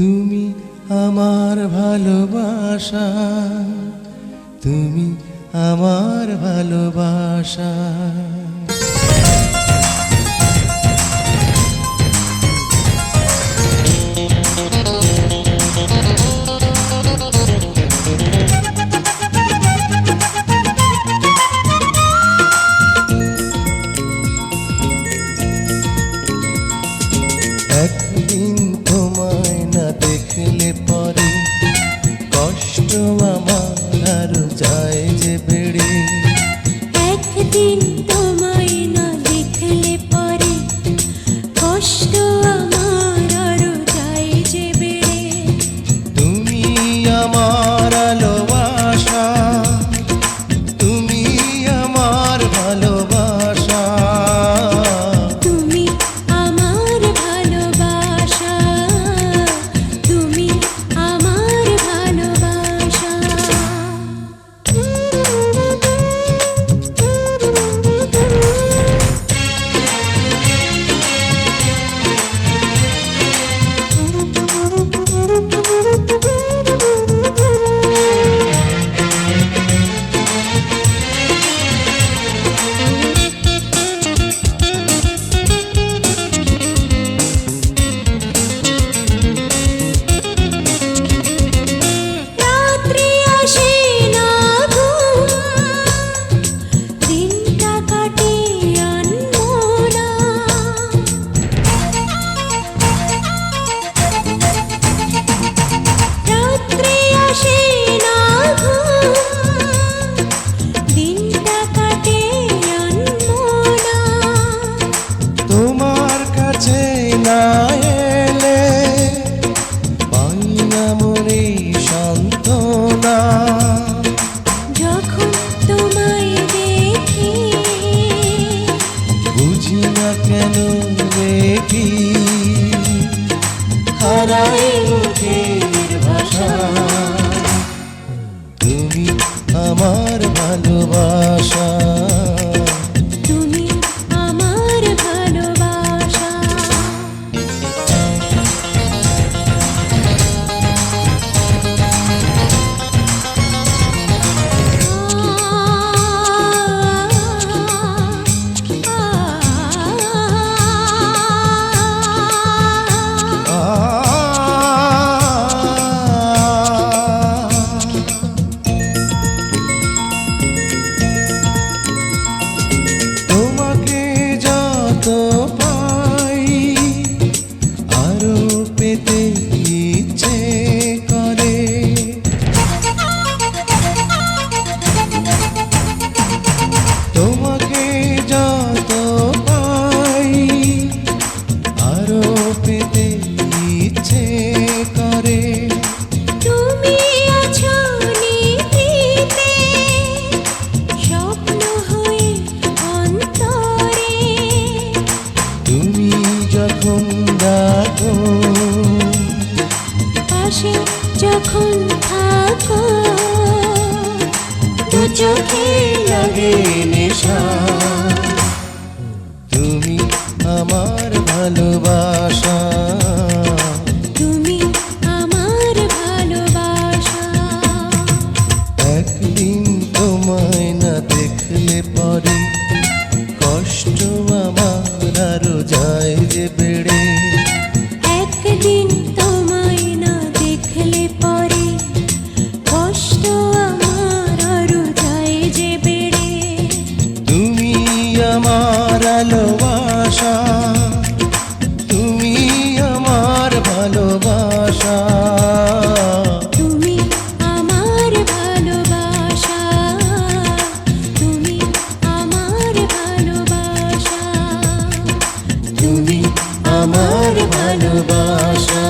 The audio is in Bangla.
তুমি আমার ভালোবাসা, তুমি আমার ভালোবাসা। একদিন তোমায় না দেখলে পরে কষ্ট আমার আরো যায় যে বেড়ে। একদিন তোমায় না দেখলে পরে কষ্ট আমার আরো যায় যে বেড়ে। তুমি আমার ভালোবাসা, তুমি আমার ভালোবাসা। তুমি আমার ভালোবাসা, তুমি আমার ভালোবাসা। রাত্রি আসে না ঘুম, দিনটা কাটে আনমনা। রাত্রি আসে না ঘুম, দিনটা কাটে আনমনা। তোমার কাছে না এলে পাই না মনে সান্ত্বনা। যখন তোমায় দেখি বুঝি না কেন দেখি হারাই মুখের ভাষা। তুমি আমার ভালোবাসা, তুমি আমার ভালোবাসা। তোমাকে যত পাই আরো পেতে ইচ্ছে করে। তোমাকে যত পাই আরো পেতে ইচ্ছে করে। তুমি আছো নিভৃতে, স্বপ্ন হয়ে অন্তরে। তুমি যখন ডাকো পাশে যখন থাকো, দু চোখে লাগে নেশা। তুমি আমার ভালোবাসা, তুমি আমার ভালোবাসা। একদিন তোমায় না দেখলে পরে কষ্ট আমার আরো যায় যে বেড়ে। একদিন তোমায় না দেখলে পরে কষ্ট আমার আরো যায় যে বেড়ে। তুমি আমার ভালোবাসা, তুমি আমার ভালোবাসা। তুমি আমার ভালোবাসা, তুমি আমার ভালোবাসা। তুমি আমার ভালোবাসা।